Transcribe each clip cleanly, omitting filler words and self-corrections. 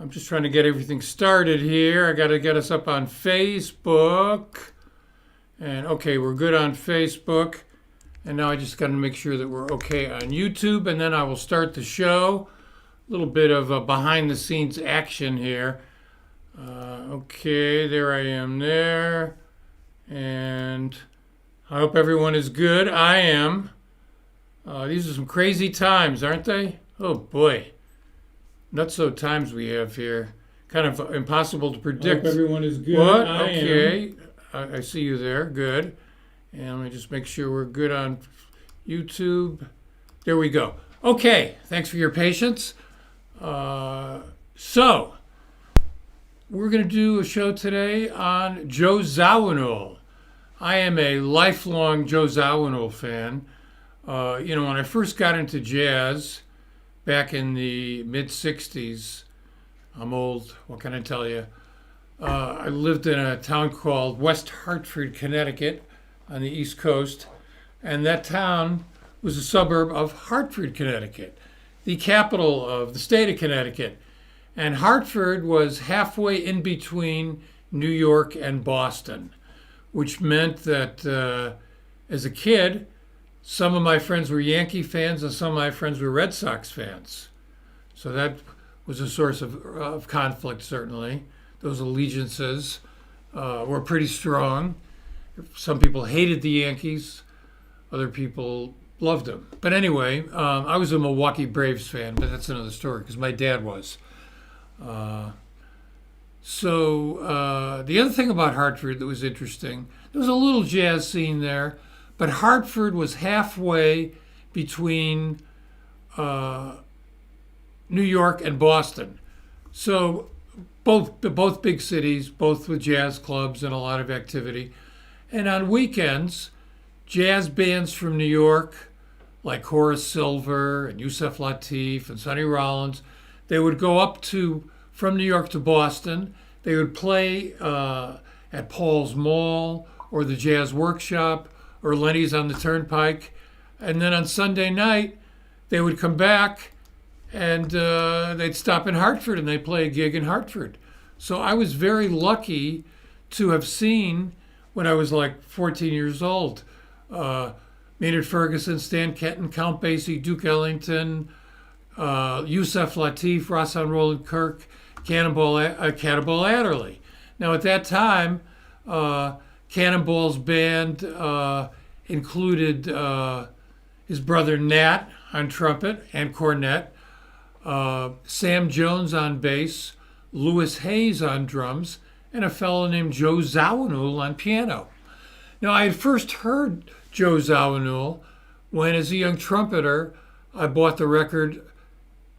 I'm just trying to get everything started here. I got to get us up on Facebook. And okay, we're good on Facebook. And now I just got to make sure that we're okay on YouTube. And then I will start the show. A little bit of behind the scenes action here. Okay, there I am there. And I hope everyone is good. I am. These are some crazy times, aren't they? Oh boy. Nutso times we have here. Kind of impossible to predict. I hope everyone is good. What? I Okay. I see you there. Good. And let me just make sure we're good on YouTube. There we go. Okay. Thanks for your patience. So, we're going to do a show today on Joe Zawinul. I am a lifelong Joe Zawinul fan. When I first got into jazz back in the mid-'60s, I'm old, what can I tell you? I lived in a town called West Hartford, Connecticut on the East Coast, and that town was a suburb of Hartford, Connecticut, the capital of the state of Connecticut. And Hartford was halfway in between New York and Boston, which meant that as a kid, some of my friends were Yankee fans and some of my friends were Red Sox fans. So that was a source of conflict, certainly. Those allegiances were pretty strong. Some people hated the Yankees. Other people loved them. But anyway, I was a Milwaukee Braves fan, but that's another story because my dad was. So the other thing about Hartford that was interesting, there was a little jazz scene there, but Hartford was halfway between New York and Boston. So both big cities, both with jazz clubs and a lot of activity. And on weekends, jazz bands from New York, like Horace Silver and Yusef Lateef and Sonny Rollins, they would go from New York to Boston. They would play at Paul's Mall or the Jazz Workshop or Lenny's on the Turnpike. And then on Sunday night, they would come back and they'd stop in Hartford and they'd play a gig in Hartford. So I was very lucky to have seen, when I was like 14 years old, Maynard Ferguson, Stan Kenton, Count Basie, Duke Ellington, Yusef Lateef, Rahsaan Roland Kirk, Cannonball Adderley. Now at that time, Cannonball's band included his brother Nat on trumpet and cornet, Sam Jones on bass, Louis Hayes on drums, and a fellow named Joe Zawinul on piano. Now I had first heard Joe Zawinul when, as a young trumpeter, I bought the record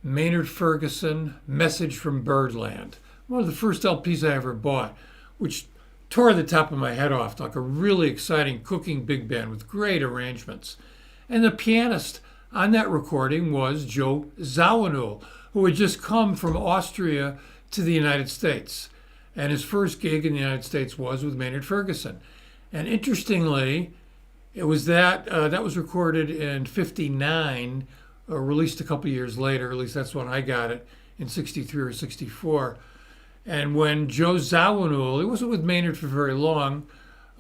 Maynard Ferguson, Message from Birdland, one of the first LPs I ever bought, which tore the top of my head off, like a really exciting cooking big band with great arrangements. And the pianist on that recording was Joe Zawinul, who had just come from Austria to the United States. And his first gig in the United States was with Maynard Ferguson. And interestingly, it was that was recorded in '59, released a couple years later. At least that's when I got it, in '63 or '64. And when Joe Zawinul, he wasn't with Maynard for very long,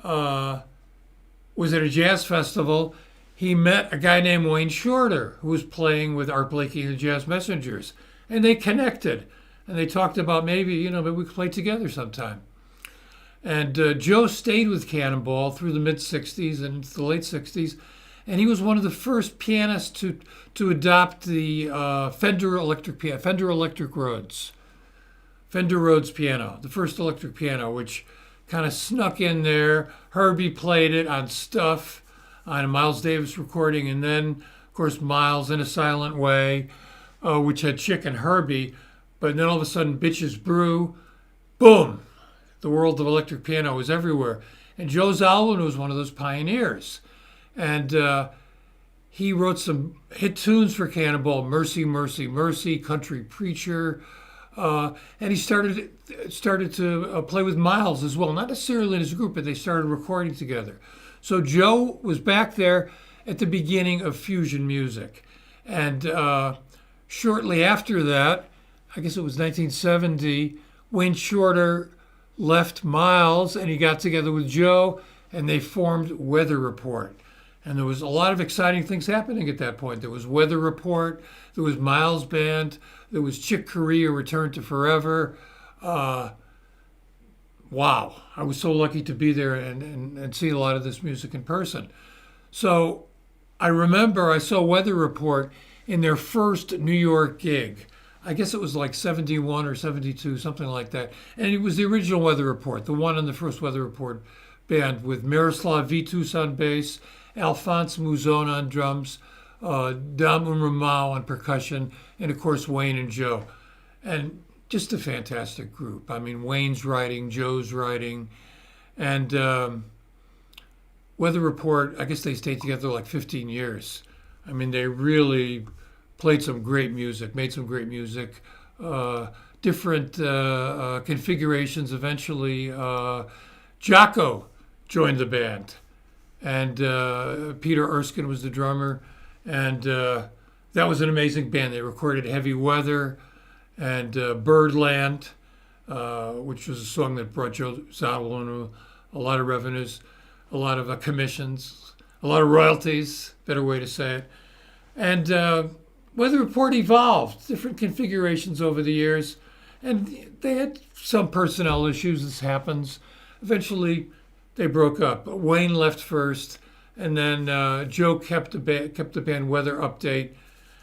was at a jazz festival, he met a guy named Wayne Shorter, who was playing with Art Blakey and the Jazz Messengers. And they connected. And they talked about maybe we could play together sometime. And Joe stayed with Cannonball through the mid-'60s and into the late '60s. And he was one of the first pianists to adopt the Fender Electric Rhodes. Fender Rhodes piano, the first electric piano, which kind of snuck in there. Herbie played it on Stuff, on a Miles Davis recording, and then, of course, Miles in a Silent Way, which had Chick and Herbie. But then all of a sudden, Bitches Brew, boom, the world of electric piano was everywhere. And Joe Zawinul was one of those pioneers. And he wrote some hit tunes for Cannonball, Mercy, Mercy, Mercy, Country Preacher. And he started to play with Miles as well, not necessarily in his group, but they started recording together. So Joe was back there at the beginning of fusion music. And shortly after that, I guess it was 1970, Wayne Shorter left Miles and he got together with Joe and they formed Weather Report. And there was a lot of exciting things happening at that point. There was Weather Report, there was Miles Band, there was Chick Corea Return to Forever. Wow, I was so lucky to be there and see a lot of this music in person. So I remember I saw Weather Report in their first New York gig. I guess it was like 71 or 72, something like that. And it was the original Weather Report, the one in the first Weather Report band with Vitus on bass, Alphonse Mouzon on drums, Dom Ramau on percussion, and of course Wayne and Joe. And just a fantastic group. I mean, Wayne's writing, Joe's writing, and Weather Report, I guess they stayed together like 15 years. I mean, they really played some great music, made some great music, different configurations. Eventually, Jocko joined the band, and Peter Erskine was the drummer, and that was an amazing band. They recorded Heavy Weather and Birdland, which was a song that brought Joe Zawinul a lot of revenues, a lot of commissions, a lot of royalties, better way to say it. And Weather Report evolved, different configurations over the years, and they had some personnel issues. This happens. Eventually, they broke up. Wayne left first, and then Joe kept the band Weather Update,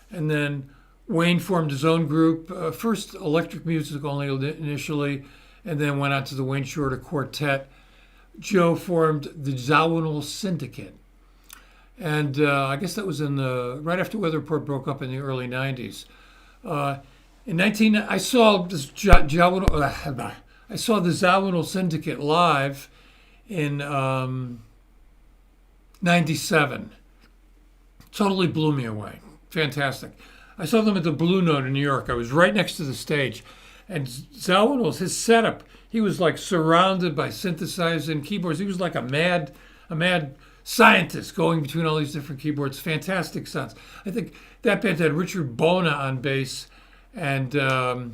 and then Wayne formed his own group, first electric music only initially, and then went on to the Wayne Shorter Quartet. Joe formed the Zawinul Syndicate. And I guess that was right after Weather Report broke up in the early 90s. I saw the Zawinul Syndicate live in 97. Totally blew me away. Fantastic. I saw them at the Blue Note in New York. I was right next to the stage. And Zawinul's, his setup, he was like surrounded by synthesizers and keyboards. He was like a mad scientist going between all these different keyboards. Fantastic sounds. I think that band had Richard Bona on bass and I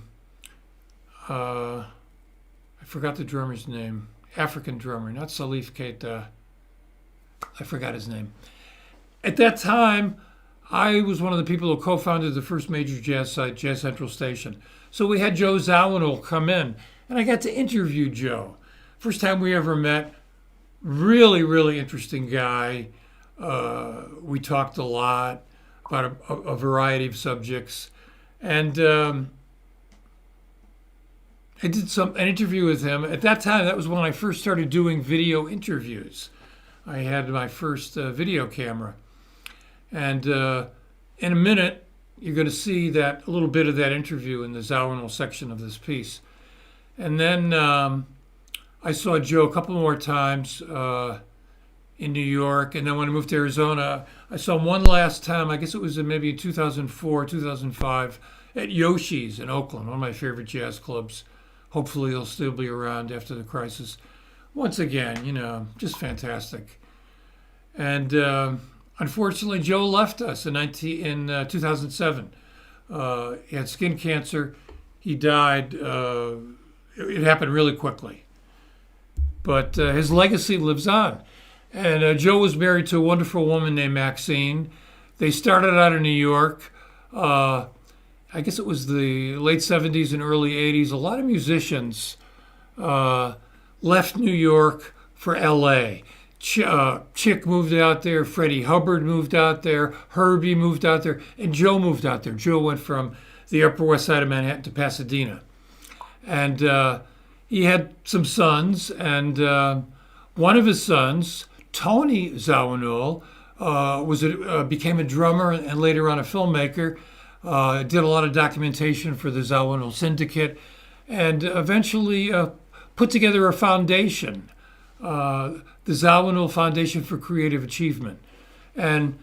forgot the drummer's name. African drummer, not Salif Keita. I forgot his name. At that time, I was one of the people who co-founded the first major jazz site, Jazz Central Station. So we had Joe Zawinul come in, and I got to interview Joe. First time we ever met. Really, really interesting guy. We talked a lot about a variety of subjects. And I did an interview with him. At that time, that was when I first started doing video interviews. I had my first video camera. And in a minute, you're going to see a little bit of that interview in the Zawinul section of this piece. And then I saw Joe a couple more times in New York. And then when I moved to Arizona, I saw him one last time, I guess it was maybe in 2004, 2005, at Yoshi's in Oakland, one of my favorite jazz clubs. Hopefully he'll still be around after the crisis. Once again, just fantastic. And unfortunately, Joe left us in 2007. He had skin cancer. He died. It happened really quickly. But his legacy lives on. And Joe was married to a wonderful woman named Maxine. They started out in New York. I guess it was the late 70s and early 80s. A lot of musicians left New York for LA. Chick moved out there, Freddie Hubbard moved out there, Herbie moved out there, and Joe moved out there. Joe went from the Upper West Side of Manhattan to Pasadena. And he had some sons, and one of his sons, Tony Zawinul, became a drummer and later on a filmmaker, did a lot of documentation for the Zawinul Syndicate, and eventually put together a foundation, the Zawinul Foundation for Creative Achievement. And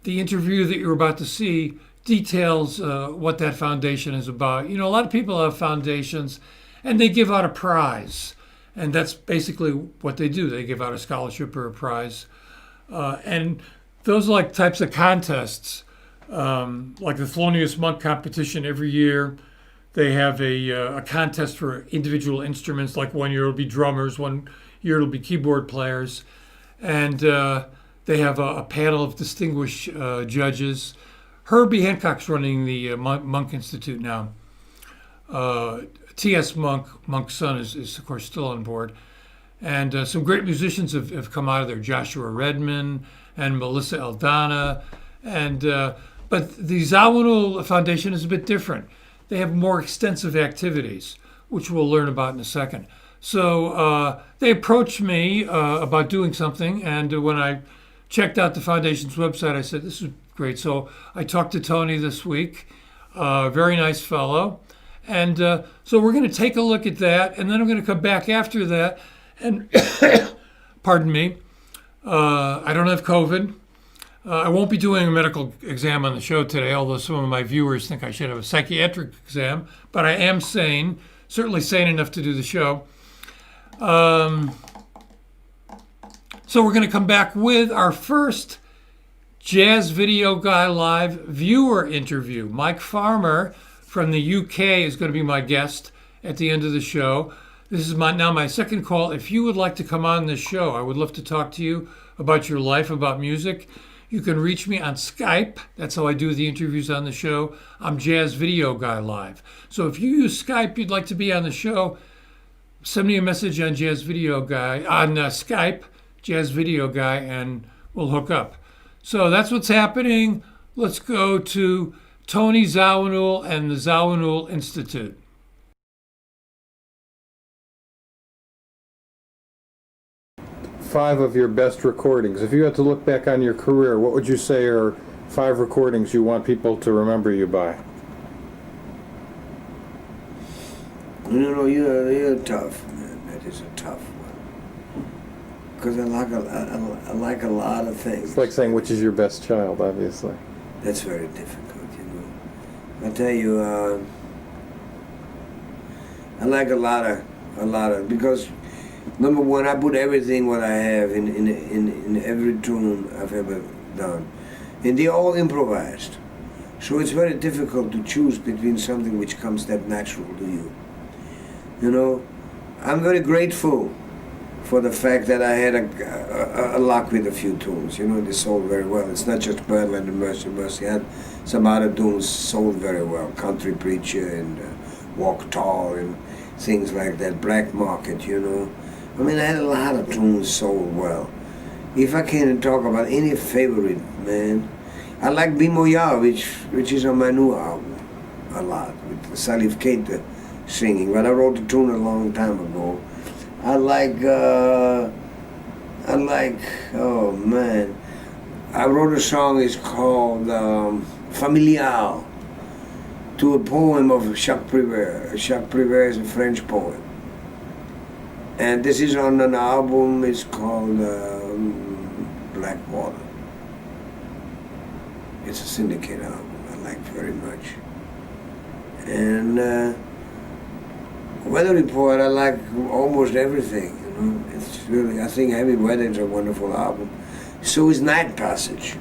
the interview that you're about to see details what that foundation is about. A lot of people have foundations and they give out a prize. And that's basically what they do. They give out a scholarship or a prize. And those are like types of contests, like the Thelonious Monk competition every year. They have a contest for individual instruments. Like 1 year it'll be drummers, 1 year it'll be keyboard players, and they have a panel of distinguished judges. Herbie Hancock's running the Monk Institute now. T.S. Monk's son, is of course still on board. And some great musicians have come out of there. Joshua Redman and Melissa Eldana. But the Zawinul Foundation is a bit different. They have more extensive activities, which we'll learn about in a second. So they approached me about doing something, and when I checked out the foundation's website, I said, this is great. So I talked to Tony this week, very nice fellow. And so we're going to take a look at that, and then I'm going to come back after that. And pardon me, I don't have COVID. I won't be doing a medical exam on the show today, although some of my viewers think I should have a psychiatric exam. But I am sane, certainly sane enough to do the show. So we're going to come back with our first Jazz Video Guy Live viewer interview. Mike Farmer from the UK is going to be my guest at the end of the show. This is now my second call. If you would like to come on this show, I would love to talk to you about your life, about music. You can reach me on Skype. That's how I do the interviews on the show. I'm Jazz Video Guy Live. So if you use Skype, you'd like to be on the show, send me a message on Jazz Video Guy, on Skype, Jazz Video Guy, and we'll hook up. So that's what's happening. Let's go to Tony Zawinul and the Zawinul Institute. 5 of your best recordings. If you had to look back on your career, what would you say are 5 recordings you want people to remember you by? You're tough, man. That is a tough one. Because I like a lot of things. It's like saying which is your best child, obviously. That's very difficult, I tell you, I like a lot of, because number one, I put everything what I have in every tune I've ever done. And they're all improvised. So it's very difficult to choose between something which comes that natural to you. I'm very grateful for the fact that I had a luck with a few tunes. They sold very well. It's not just Birdland and Mercy Mercy. I had some other tunes sold very well. Country Preacher and Walk Tall and things like that. Black Market, I had a lot of tunes sold well. If I can talk about any favorite, man, I like Bimoya, which is on my new album a lot, with Salif Keita singing. But I wrote the tune a long time ago. I like, oh man, I wrote a song, it's called Familial, to a poem of Jacques Prévert. Jacques Prévert is a French poet. And this is on an album, it's called Black Water. It's a syndicate album, I like very much. And Weather Report, I like almost everything, It's really, I think Heavy Weather is a wonderful album. So is Night Passage.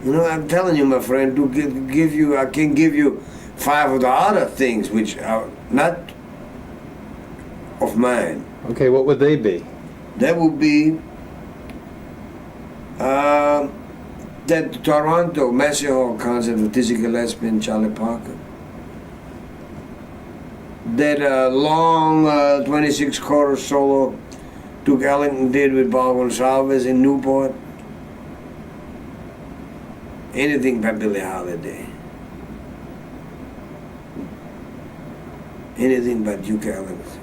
I'm telling you, my friend, to give you, I can give you 5 of the other things which are not of mine. Okay, what would they be? That would be that Toronto Massey Hall concert with Dizzy Gillespie and Charlie Parker. That long 26 chorus solo Duke Ellington did with Bob Gonsalves in Newport. Anything by Billie Holiday. Anything by Duke Ellington.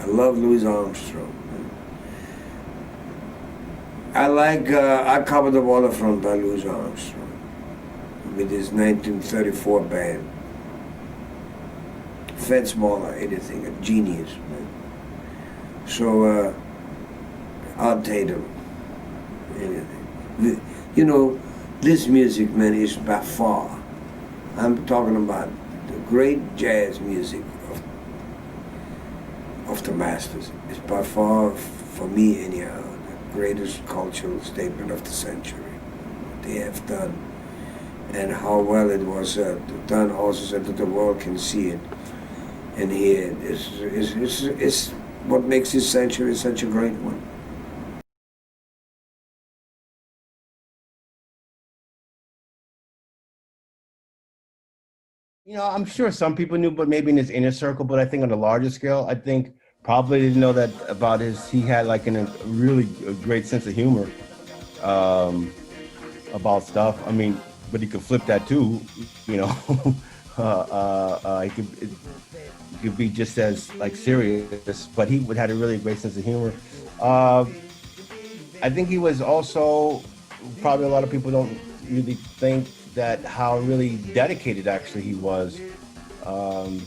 I love Louis Armstrong. I like I Cover the Waterfront by Louis Armstrong with his 1934 band. Fats Waller, anything, a genius, man. So, Art Tatum, anything. This music, man, is by far, I'm talking about the great jazz music of the masters. It's by far, for me anyhow, the greatest cultural statement of the century. What they have done. and how well it was done also so that the world can see it and hear it. It's what makes this century such a great one. You know, I'm sure some people knew, but maybe in his inner circle, but I think on a larger scale, I think probably didn't know that about he had like a really great sense of humor about stuff. I mean, but he could flip that too, you know. He could be just as like serious, but he would had a really great sense of humor. I think he was also, probably a lot of people don't really think that how really dedicated actually he was to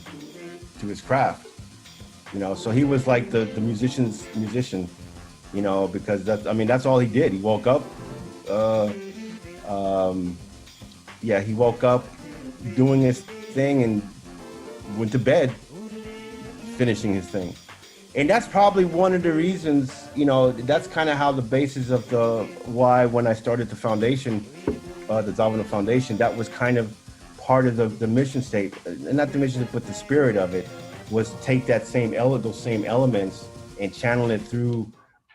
his craft, you know. So he was like the musician's musician, you know, because that's all he did. He woke up, he woke up doing his thing and went to bed finishing his thing. And that's probably one of the reasons, you know, that's kind of how the basis of why when I started the foundation, the Zawinul Foundation, that was kind of part of the mission statement, not the mission, but the spirit of it, was to take that those same elements and channel it through,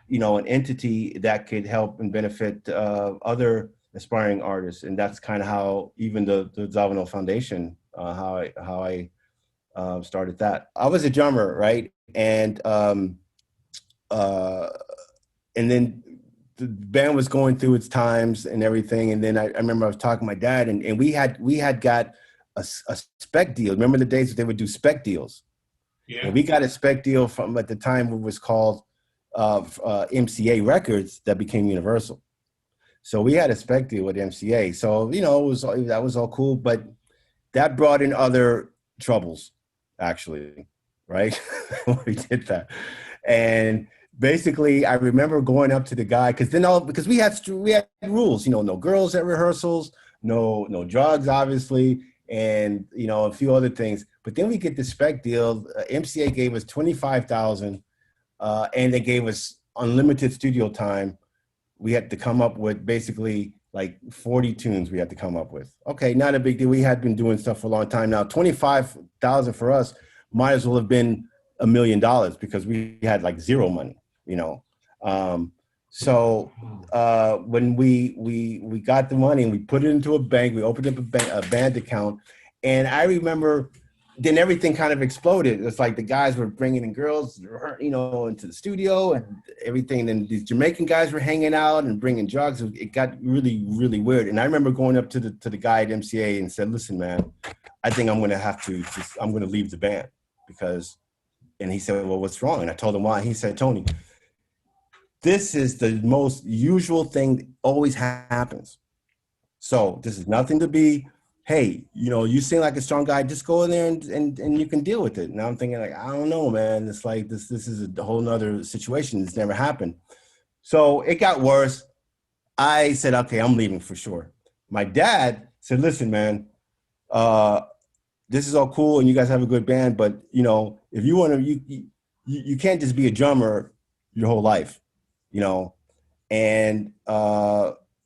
you know, an entity that could help and benefit other aspiring artists. And that's kind of how even the Zawinul Foundation, how I started that. I was a drummer, right? And then the band was going through its times and everything. And then I remember I was talking to my dad, and we had got a spec deal. Remember the days that they would do spec deals? Yeah. And we got a spec deal from, at the time, what was called MCA Records, that became Universal. So we had a spec deal with MCA. So, you know, that was all cool, but that brought in other troubles, actually, right? When we did that. And basically, I remember going up to the guy, because we had rules, you know, no girls at rehearsals, no drugs, obviously, and, you know, a few other things. But then we get the spec deal. MCA gave us $25,000, and they gave us unlimited studio time. We had to come up with basically like 40 tunes we had to come up with. Okay, not a big deal. We had been doing stuff for a long time now. $25,000 for us might as well have been $1 million, because we had like zero money, you know. So when we got the money and we put it into a bank, we opened up a band account, and I remember then everything kind of exploded. It's like the guys were bringing in girls, you know, into the studio and everything. And these Jamaican guys were hanging out and bringing drugs. It got really, really weird. And I remember going up to the guy at MCA and said, "Listen, man, I think I'm going to leave the band because," and he said, "Well, what's wrong?" And I told him why. He said, "Tony, this is the most usual thing that always happens. So this is nothing to be, hey, you know, you seem like a strong guy, just go in there and you can deal with it." And I'm thinking, like, I don't know, man. It's like this is a whole nother situation. It's never happened. So it got worse. I said, okay, I'm leaving for sure. My dad said, "Listen, man, this is all cool and you guys have a good band, but, you know, if you want to, you can't just be a drummer your whole life, you know." And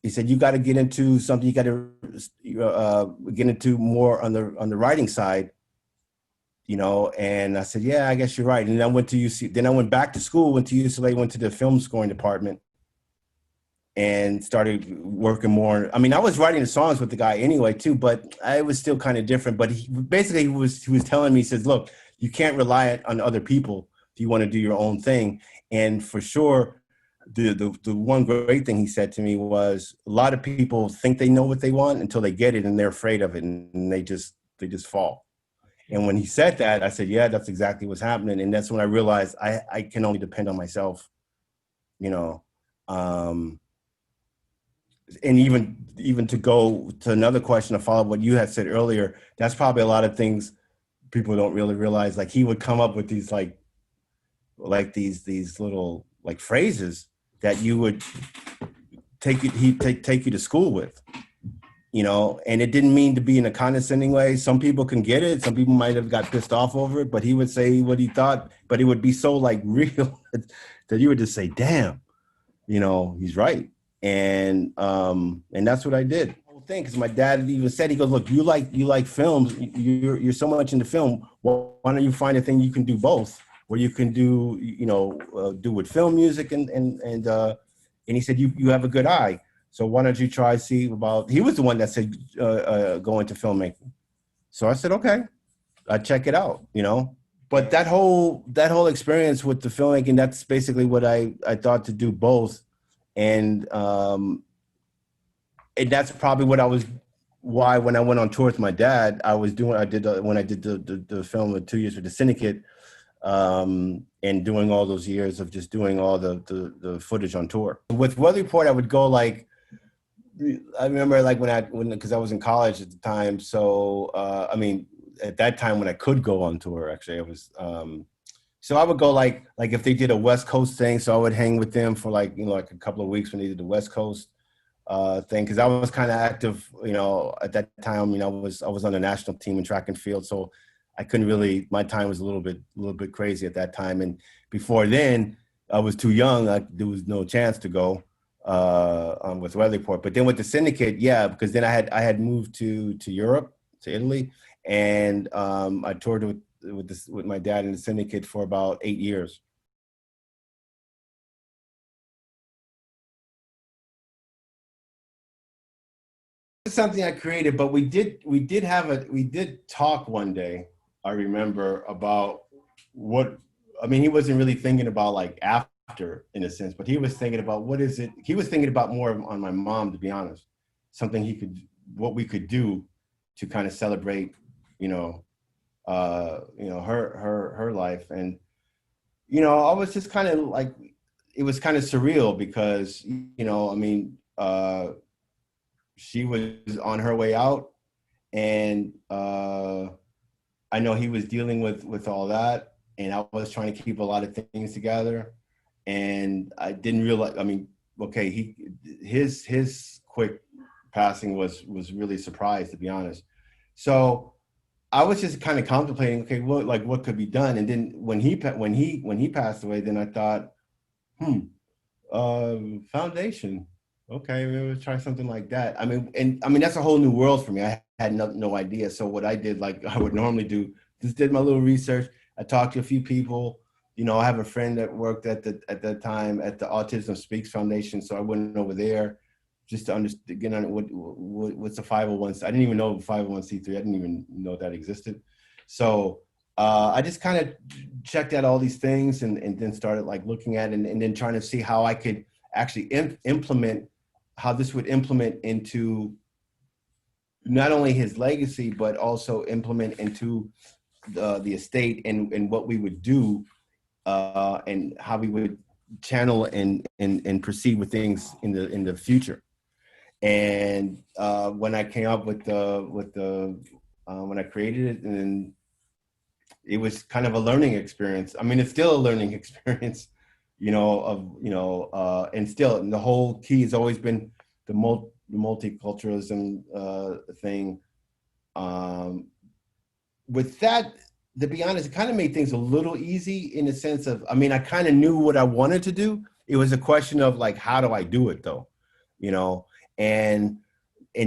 he said, "You got to get into something. You got to get into more on the writing side, you know." And I said, "Yeah, I guess you're right." And then I went to UC. Then I went back to school. Went to UCLA. Went to the film scoring department, and started working more. I mean, I was writing the songs with the guy anyway too, but I was still kind of different. But he was telling me, he says, "Look, you can't rely on other people if you want to do your own thing." And for sure, the one great thing he said to me was, a lot of people think they know what they want until they get it and they're afraid of it, and they just fall. And when he said that, I said, yeah, that's exactly what's happening. And that's when I realized I can only depend on myself, you know. And even to go to another question to follow up what you had said earlier, that's probably a lot of things people don't really realize. Like, he would come up with these like these little like phrases that you would he'd take you to school with, you know. And it didn't mean to be in a condescending way. Some people can get it. Some people might have got pissed off over it, but he would say what he thought, but it would be so like real that you would just say, damn, you know, he's right. And that's what I did. thing because my dad even said, he goes, look, you like films, you're so much into film. Well, why don't you find a thing you can do both, where you can do do with film music and he said you have a good eye. So why don't you try see about? He was the one that said go into filmmaking. So I said okay, I'd check it out. But that whole experience with the filmmaking, that's basically what I thought to do both, and that's probably why when I went on tour with my dad, when I did the film with 2 years with the Syndicate, and doing all those years of just doing all the footage on tour. With Weather Report, I would go I remember because I was in college at the time. So, at that time when I could go on tour, actually, I was, so I would go like if they did a West Coast thing, so I would hang with them for like a couple of weeks when they did the West Coast thing. Cause I was kind of active, at that time, I was on the national team in track and field. So I couldn't really, my time was a little bit crazy at that time. And before then I was too young. There was no chance to go with Weather Report. But then with the Syndicate, yeah, because then I had moved to Europe, to Italy. And I toured with my dad in the Syndicate for about 8 years. It's something I created, but we did talk one day, I remember, about he wasn't really thinking about like after in a sense, but he was thinking about he was thinking about more on my mom, to be honest, something what we could do to kind of celebrate, her life. And, I was just kind of like, it was kind of surreal because, she was on her way out, and I know he was dealing with all that, and I was trying to keep a lot of things together, and I didn't realize. His quick passing was really surprised, to be honest. So I was just kind of contemplating, okay, what could be done, and then when he passed away, then I thought, foundation. Okay, maybe we'll try something like that. That's a whole new world for me. I had no idea. So what I did, like I would normally do, just did my little research. I talked to a few people. I have a friend that worked at that time at the Autism Speaks Foundation. So I went over there just to understand, get on what's a 501. I didn't even know 501c3. I didn't even know that existed. So I just kind of checked out all these things and then started like looking at it and then trying to see how I could actually implement, how this would implement into not only his legacy, but also implement into the estate and what we would do and how we would channel and proceed with things in the future. And when I came up with when I created it, and it was kind of a learning experience. It's still a learning experience, and still, and the whole key has always been the multiculturalism thing. With that, to be honest, it kind of made things a little easy in the sense of, I kind of knew what I wanted to do. It was a question of like, how do I do it though? And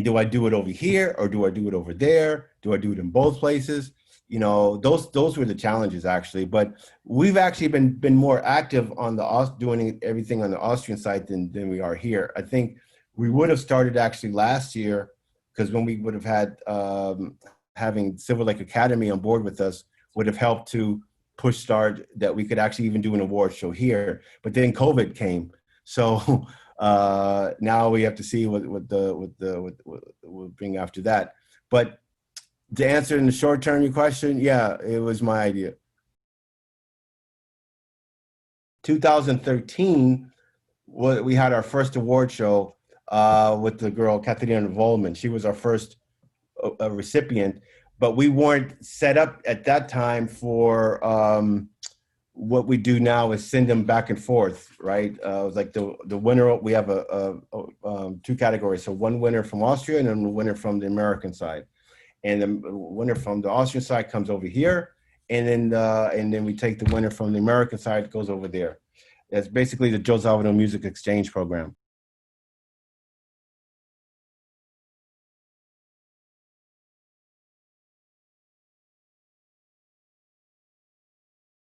do I do it over here or do I do it over there? Do I do it in both places? Those were the challenges actually, but we've actually been more active on doing everything on the Austrian side than we are here. I think we would have started actually last year, because when we would have had having Silver Lake Academy on board with us would have helped to push start that we could actually even do an award show here. But then COVID came, so now we have to see what we'll bring after that. But to answer in the short term your question, yeah, it was my idea. 2013, we had our first award show with the girl Katerina Volman. She was our first recipient, but we weren't set up at that time for what we do now is send them back and forth, right? It was like the winner. We have two categories, so one winner from Austria and then the winner from the American side. And the winner from the Austrian side comes over here, and then we take the winner from the American side, goes over there. That's basically the Joe Zawinul Music Exchange Program.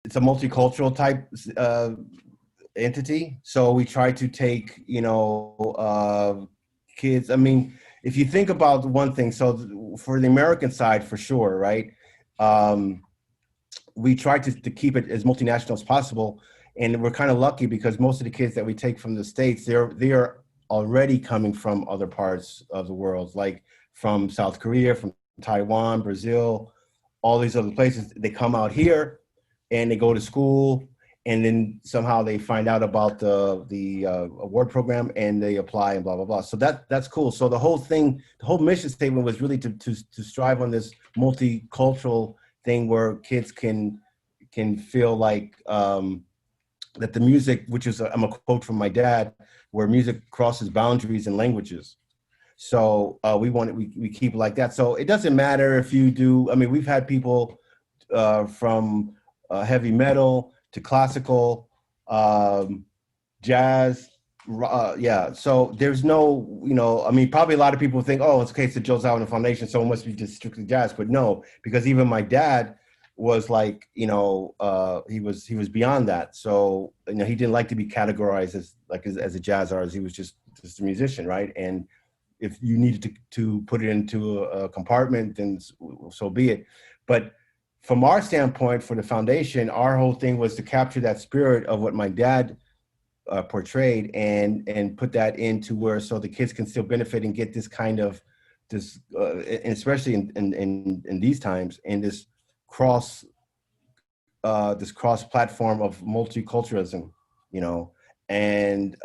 it's a multicultural type entity. So we try to take, kids. I mean, if you think about one thing, so for the American side, for sure, right? We try to keep it as multinational as possible. And we're kind of lucky because most of the kids that we take from the States, they are already coming from other parts of the world, like from South Korea, from Taiwan, Brazil, all these other places. They come out here and they go to school, and then somehow they find out about the award program and they apply and blah blah blah. So that's cool. So the whole thing, the whole mission statement was really to strive on this multicultural thing where kids can feel like that the music, which is I'm a quote from my dad, where music crosses boundaries and languages. So we keep it like that. So it doesn't matter if you do. I mean, we've had people from heavy metal to classical, jazz, yeah. So there's no, I mean, probably a lot of people think, oh, it's okay, it's the Joe Zawinul Foundation, so it must be just strictly jazz. But no, because even my dad was like, he was beyond that. So, he didn't like to be categorized as a jazz artist. He was just a musician, right? And if you needed to put it into a compartment, then so be it. But from our standpoint, for the foundation, our whole thing was to capture that spirit of what my dad portrayed and put that into where so the kids can still benefit and get this kind of and especially in these times, in this cross platform of multiculturalism, and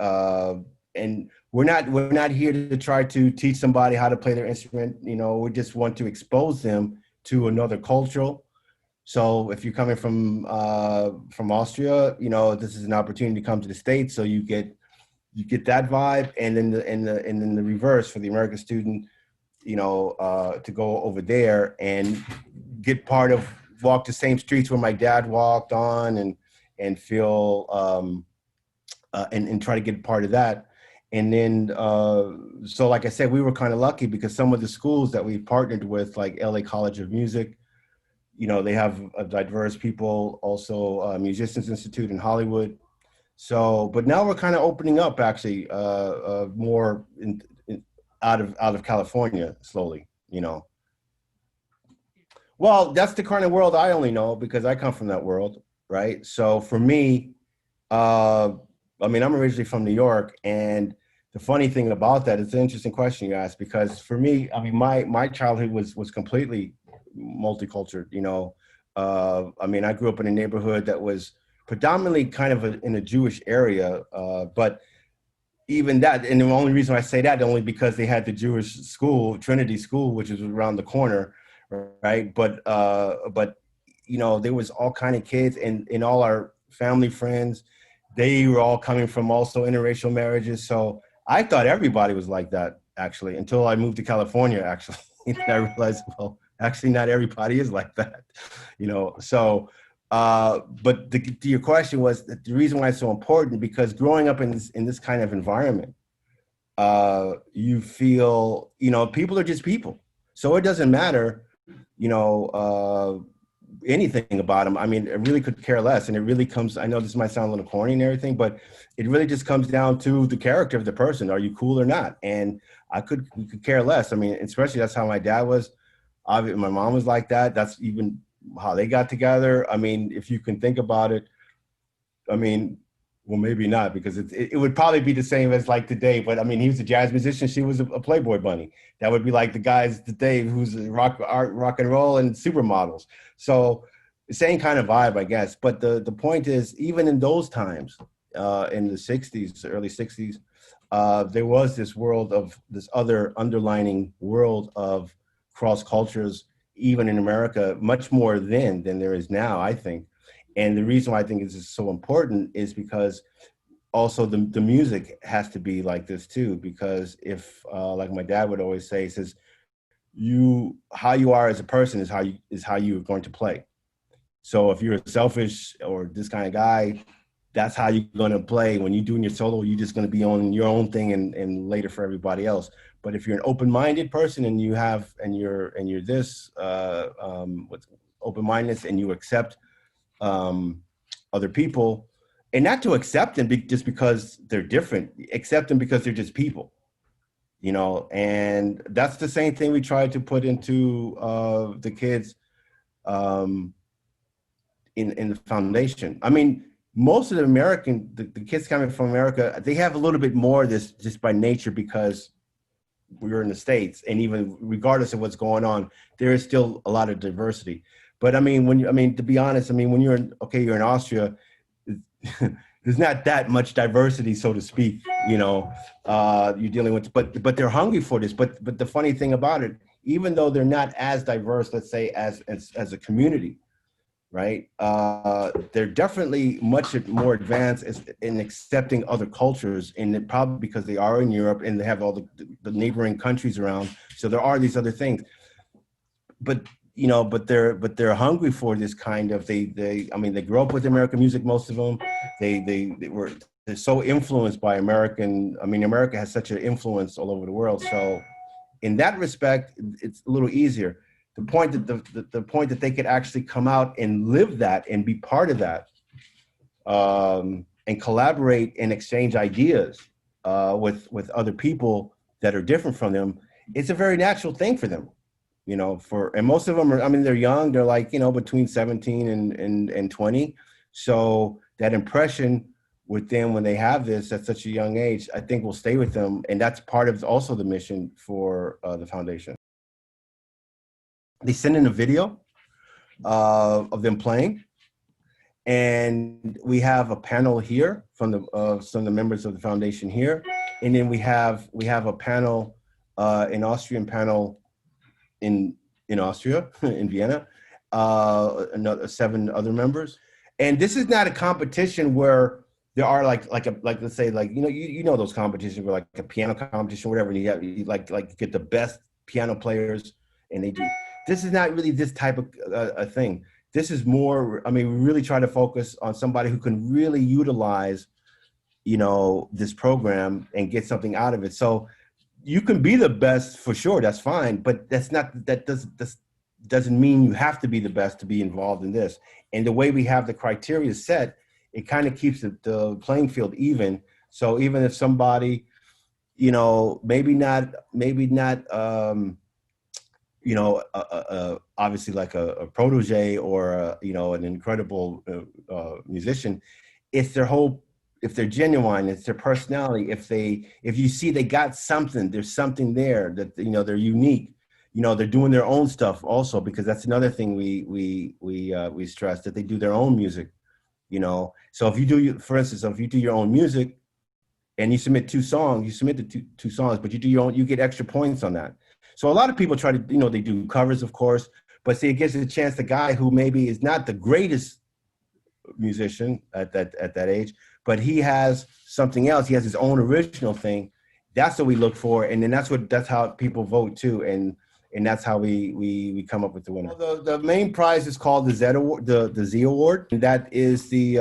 we're not here to try to teach somebody how to play their instrument. We just want to expose them to another culture. So if you're coming from Austria, this is an opportunity to come to the States, so you get that vibe, and then the reverse for the American student, to go over there and get walk the same streets where my dad walked on, and feel and try to get part of that. And then so like I said, we were kind of lucky because some of the schools that we partnered with, like LA College of Music, they have a diverse people, also Musicians Institute in Hollywood. So, but now we're kind of opening up actually more out of California slowly, Well, that's the kind of world I only know because I come from that world, right? So for me, I'm originally from New York, and the funny thing about that, it's an interesting question you asked, because for me, my childhood was completely multicultural. I grew up in a neighborhood that was predominantly kind of in a Jewish area, but even that, and the only reason I say that only because they had the Jewish school, Trinity School, which is around the corner, right? But there was all kind of kids, and in all our family friends, they were all coming from also interracial marriages. So I thought everybody was like that, actually, until I moved to California, actually. And I realized, well, actually not everybody is like that, So, but to your question was that the reason why it's so important, because growing up in this kind of environment, you feel, people are just people. So it doesn't matter, anything about them. I mean, it really could care less. And it really comes, I know this might sound a little corny and everything, but it really just comes down to the character of the person. Are you cool or not? And we could care less. I mean, especially that's how my dad was. Obviously, my mom was like that. That's even how they got together. I mean, if you can think about it, well, maybe not, because it would probably be the same as like today. But I mean, he was a jazz musician. She was a Playboy bunny. That would be like the guys today who's rock and roll and supermodels. So same kind of vibe, I guess. But the point is, even in those times, in the 60s, early 60s, there was this world of this other underlining world of cross cultures, even in America, much more then than there is now, I think. And the reason why I think this is so important is because also the music has to be like this too, because if, like my dad would always say, he says, how you are as a person is how you're going to play. So if you're selfish or this kind of guy, that's how you're going to play. When you're doing your solo, you're just going to be on your own thing and later for everybody else. But if you're an open-minded person and you're this with open-mindedness, and you accept other people, and not to accept them just because they're different, accept them because they're just people, you know. And that's the same thing we try to put into the kids in the foundation. I mean, most of the kids coming from America, they have a little bit more of this just by nature because we're in the States, and even regardless of what's going on, there is still a lot of diversity. But I mean, to be honest, I mean, when you're in Austria, there's not that much diversity, so to speak, you know, you're dealing with, but they're hungry for this. But the funny thing about it, even though they're not as diverse, let's say, as a community, right? They're definitely much more advanced in accepting other cultures, and probably because they are in Europe and they have all the neighboring countries around. So there are these other things, but you know, but they're hungry for this kind of, they grew up with American music, most of them. They're so influenced by American. I mean, America has such an influence all over the world. So in that respect, it's a little easier. The point that they could actually come out and live that and be part of that, and collaborate and exchange ideas with other people that are different from them, it's a very natural thing for them, you know. And most of them are, I mean, they're young. They're like, you know, between 17 and 20. So that impression with them when they have this at such a young age, I think will stay with them, and that's part of also the mission for the foundation. They send in a video of them playing, and we have a panel here from some of the members of the foundation here, and then we have a panel, an Austrian panel in Austria, in Vienna, another 7 other members. And this is not a competition where there are like let's say, like, you know those competitions where like a piano competition, whatever, and you like get the best piano players, and they do. This is not really this type of a thing. This is more, I mean, we really try to focus on somebody who can really utilize, you know, this program and get something out of it. So you can be the best for sure, that's fine, but that doesn't mean you have to be the best to be involved in this. And the way we have the criteria set, it kind of keeps the playing field even. So even if somebody, you know, maybe not you know, obviously like a protege or you know, an incredible musician, if they're genuine, it's their personality. If you see they got something, there's something there that, you know, they're unique. You know, they're doing their own stuff also, because that's another thing we stress, that they do their own music. You know, so if you do, for instance, if you do your own music and you submit 2 songs, you submit the two songs, but you do your own, you get extra points on that. So a lot of people try to, you know, they do covers, of course, but see, it gives a chance the guy who maybe is not the greatest musician at that age, but he has something else. He has his own original thing. That's what we look for, and then that's how people vote too, and that's how we come up with the winner. The main prize is called the Z Award, the Z Award, and that is the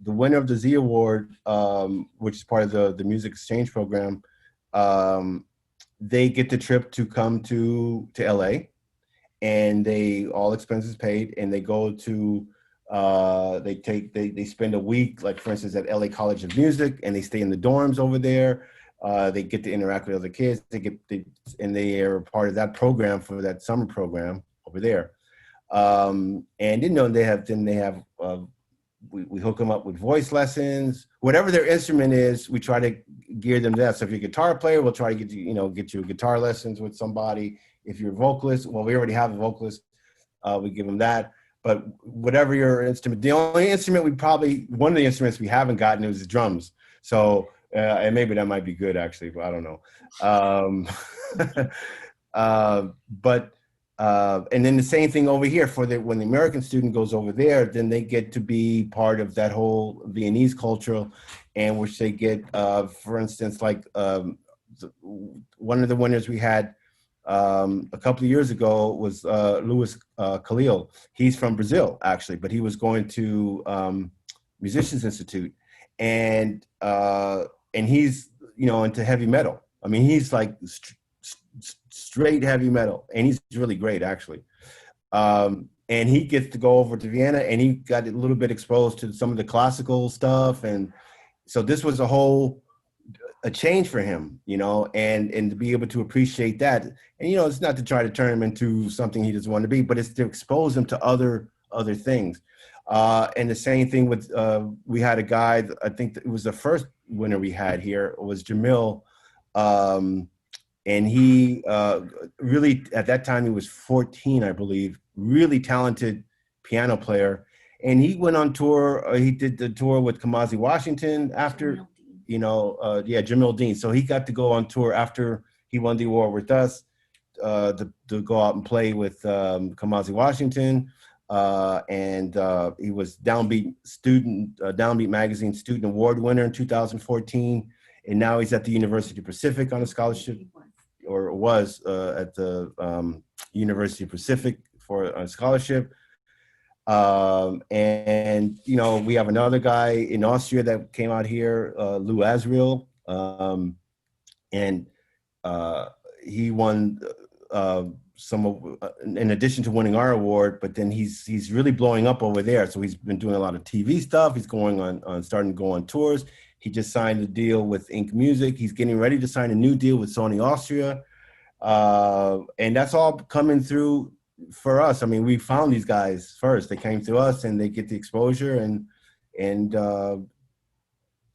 winner of the Z Award, which is part of the music exchange program. They get the trip to come to LA, and they all expenses paid, and they go to they spend a week, like for instance at LA College of Music, and they stay in the dorms over there. They get to interact with other kids. And they are part of that program for that summer program over there. And you know, we hook them up with voice lessons, whatever their instrument is. We try to gear them to that. So if you're a guitar player, we'll try to get you guitar lessons with somebody. If you're a vocalist, well, we already have a vocalist. We give them that. But whatever your instrument, the only instrument one of the instruments we haven't gotten is the drums. So, and maybe that might be good actually, but I don't know. And then the same thing over here when the American student goes over there, then they get to be part of that whole Viennese culture, and which they get, for instance, like one of the winners we had a couple of years ago was Louis Khalil. He's from Brazil actually, but he was going to Musicians Institute, and he's, you know, into heavy metal. I mean, he's like straight heavy metal, and he's really great actually. and he gets to go over to Vienna, and he got a little bit exposed to some of the classical stuff, and so this was a change for him, and to be able to appreciate that. And it's not to try to turn him into something he doesn't want to be, but it's to expose him to other things. And the same thing with we had a guy, I think it was the first winner we had here, was Jamil. And he really, at that time, he was 14, I believe, really talented piano player. And he went on tour. He did the tour with Kamasi Washington after, Jamil Dean. So he got to go on tour after he won the award with us to go out and play with Kamasi Washington. And he was Downbeat Magazine Student Award winner in 2014. And now he's at the University of Pacific on a scholarship, or was at the University of Pacific for a scholarship. And we have another guy in Austria that came out here, Lou Azrael, and he won in addition to winning our award, but then he's really blowing up over there. So he's been doing a lot of TV stuff. He's starting to go on tours. He just signed a deal with Ink Music. He's getting ready to sign a new deal with Sony Austria. And that's all coming through for us. I mean, we found these guys first. They came to us and they get the exposure, and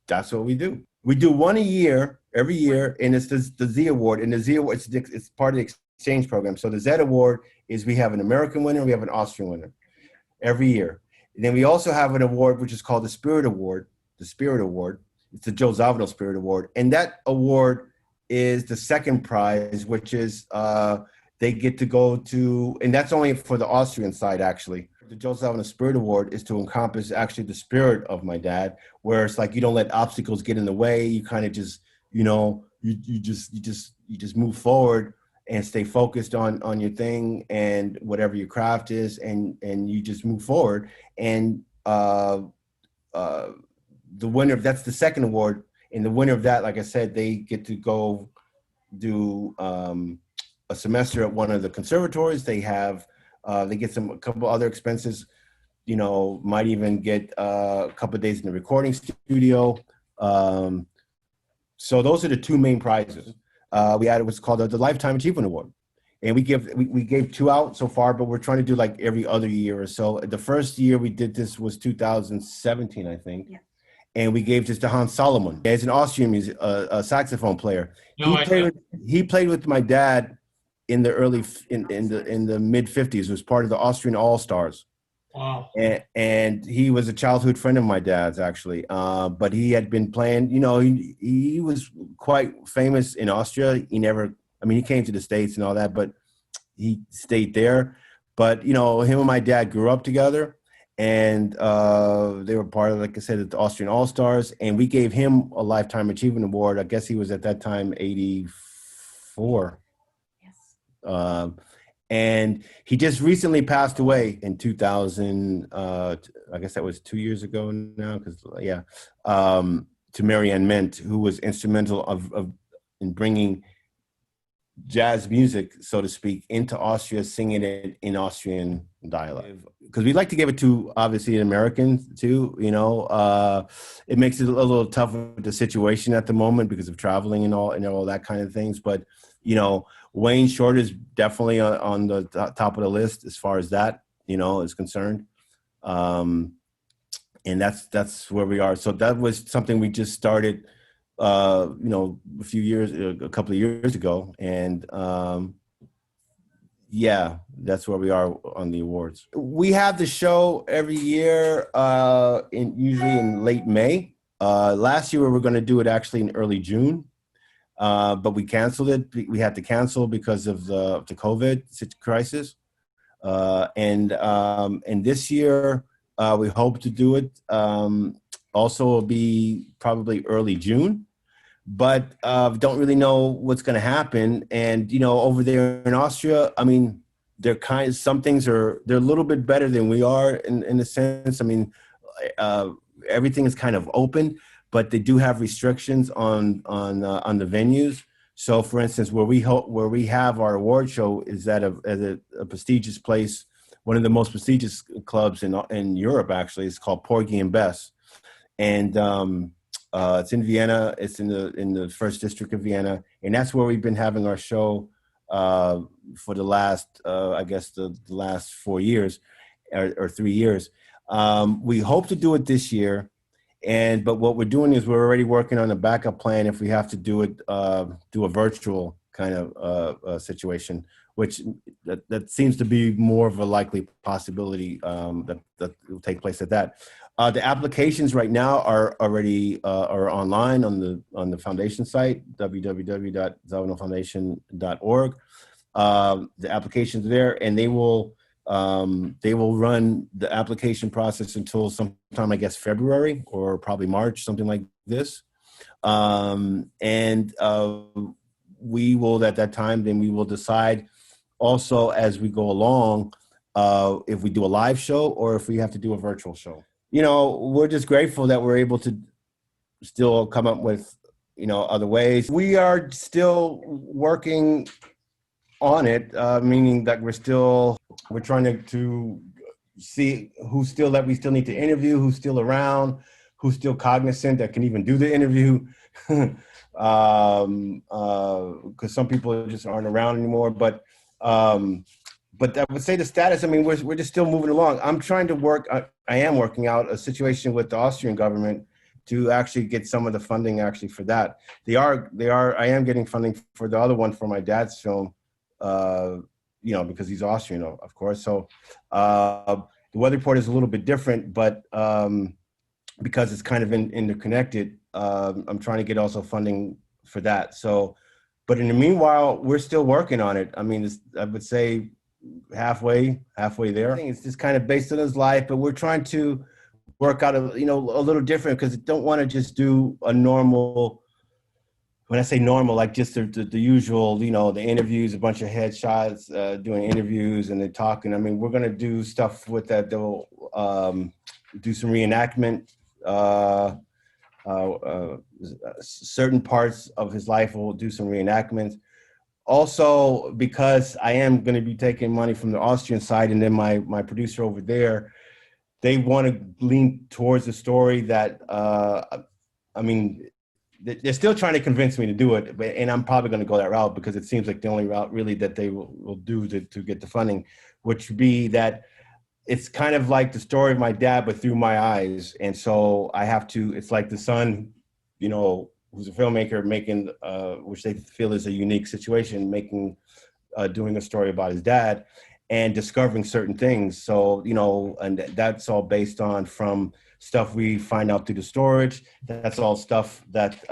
that's what we do. We do one a year, every year, and it's the Z Award. And the Z Award, it's part of the exchange program. So the Z Award is we have an American winner, we have an Austrian winner every year. And then we also have an award which is called the Spirit Award. The Spirit Award. It's the Joe Zawinul Spirit Award. And that award is the second prize, which is they get to go to, and that's only for the Austrian side, actually. The Joe Zawinul Spirit Award is to encompass actually the spirit of my dad, where it's like you don't let obstacles get in the way. You kind of just, you just move forward and stay focused on your thing and whatever your craft is, and you just move forward. And the winner, that's the second award, and the winner of that, like I said, they get to go do a semester at one of the conservatories. They have they get a couple other expenses, might even get a couple of days in the recording studio. So those are the two main prizes. We had what's called the Lifetime Achievement Award, and we gave two out so far, but we're trying to do like every other year or so. The first year we did this was 2017, I think. Yeah. And we gave this to Hans Solomon. He's an Austrian a saxophone player. He played with my dad in the mid 50s. It was part of the Austrian All Stars. Wow. And he was a childhood friend of my dad's, actually. But he had been playing, he was quite famous in Austria. He came to the States and all that, but he stayed there. But, him and my dad grew up together. And they were part of, like I said, the Austrian All-Stars. And we gave him a Lifetime Achievement Award. I guess he was at that time 84. Yes. And he just recently passed away in 2000. I guess that was 2 years ago now. To Marianne Mint, who was instrumental in bringing jazz music, so to speak, into Austria, singing it in Austrian dialect. Because we like to give it to, obviously, Americans too. It makes it a little tough with the situation at the moment because of traveling and all that kind of things. But Wayne Short is definitely on the top of the list as far as that is concerned. And that's where we are. So that was something we just started a couple of years ago, and that's where we are on the awards. We have the show every year, usually in late May. Last year we were going to do it actually in early June, but we canceled it. We had to cancel because of the COVID crisis, and this year we hope to do it. Also, it'll be probably early June, but don't really know what's going to happen. And over there in Austria, some things they're a little bit better than we are in a sense. Everything is kind of open, but they do have restrictions on the venues. So, for instance, where we have our award show is at a prestigious place one of the most prestigious clubs in Europe. Actually, it's called Porgy and Bess, and it's in Vienna. It's in the first district of Vienna, and that's where we've been having our show for the last, I guess, the last 4 years or 3 years. We hope to do it this year, but what we're doing is we're already working on a backup plan if we have to do it, do a virtual kind of situation, which that seems to be more of a likely possibility that will take place at that. The applications right now are already are online on the foundation site, www.zawinulfoundation.org. The applications are there, and they will run the application process until sometime, I guess, February or probably March, something like this. We will, at that time, then we will decide also as we go along if we do a live show or if we have to do a virtual show. We're just grateful that we're able to still come up with, other ways. We are still working on it, meaning that we're trying to see who's still that we still need to interview, who's still around, who's still cognizant that can even do the interview. Because some people just aren't around anymore. But I would say the status, we're just still moving along. I'm trying to work, I am working out a situation with the Austrian government to actually get some of the funding actually for that. I am getting funding for the other one for my dad's film, because he's Austrian, of course. So the weather report is a little bit different, but because it's kind of interconnected, I'm trying to get also funding for that. So, but in the meanwhile, we're still working on it. I would say halfway there. I think it's just kind of based on his life, but we're trying to work out a little different, because I don't want to just do a normal, when I say normal, like just the usual, the interviews, a bunch of headshots, doing interviews and then talking. We're going to do stuff with that. They'll do some reenactment. Certain parts of his life will do some reenactments. Also, because I am going to be taking money from the Austrian side, and then my producer over there, they want to lean towards the story that, they're still trying to convince me to do it, and I'm probably going to go that route, because it seems like the only route really that they will do to get the funding, which would be that it's kind of like the story of my dad, but through my eyes. And so I have to, it's like the son, who's a filmmaker making, which they feel is a unique situation, doing a story about his dad and discovering certain things. So, and that's all based on from stuff we find out through the storage. That's all stuff that,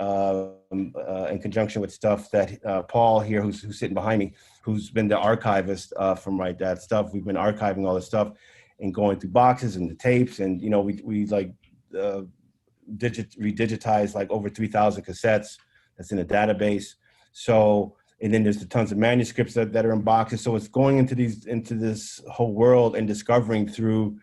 in conjunction with stuff that Paul here, who's sitting behind me, who's been the archivist for my dad's stuff. We've been archiving all this stuff and going through boxes and the tapes, and we like redigitized like over 3,000 cassettes that's in a database. So, and then there's the tons of manuscripts that are in boxes. So it's going into this whole world and discovering through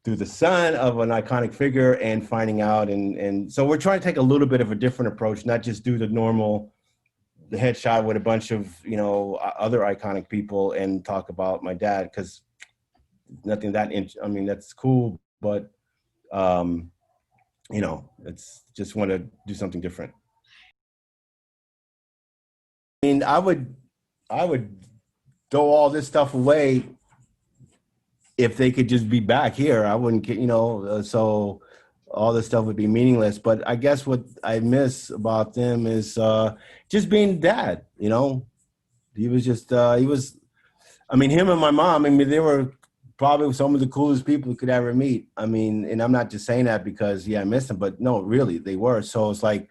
the son of an iconic figure and finding out. And so we're trying to take a little bit of a different approach, not just do the headshot with a bunch of, other iconic people and talk about my dad, because nothing that, that's cool, but, it's just want to do something different. I would throw all this stuff away if they could just be back here. I wouldn't get, so all this stuff would be meaningless. But I guess what I miss about them is just being dad, He was just, him and my mom, they were probably some of the coolest people you could ever meet. And I'm not just saying that because, I miss them, but no, really, they were. So it's like,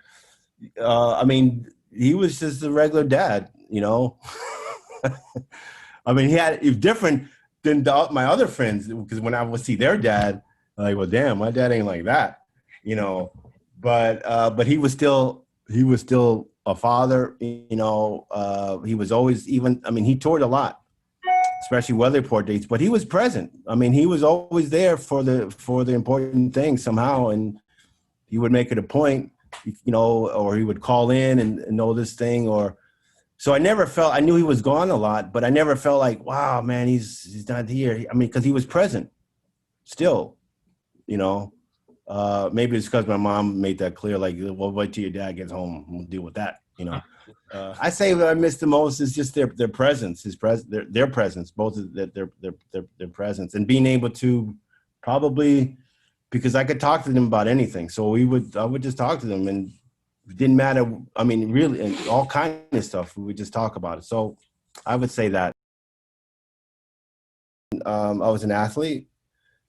he was just a regular dad, he was different than my other friends, because when I would see their dad, I'm like, well, damn, my dad ain't like that, but he was still a father, he was always he toured a lot, especially weather report dates, but he was present. He was always there for the important things somehow, and he would make it a point, or he would call in and know this thing, or So I never felt, I knew he was gone a lot, but I never felt like, wow, man, he's not here. I mean, because he was present still, you know. Maybe it's because my mom made that clear, like, well, wait till your dad gets home, we'll deal with that, you know. I say what I miss the most is just their presence, their presence, both of their presence, and being able to probably, because I could talk to them about anything. So I would just talk to them, and it didn't matter. I mean, really, and all kinds of stuff. We would just talk about it. So I would say that. I was an athlete.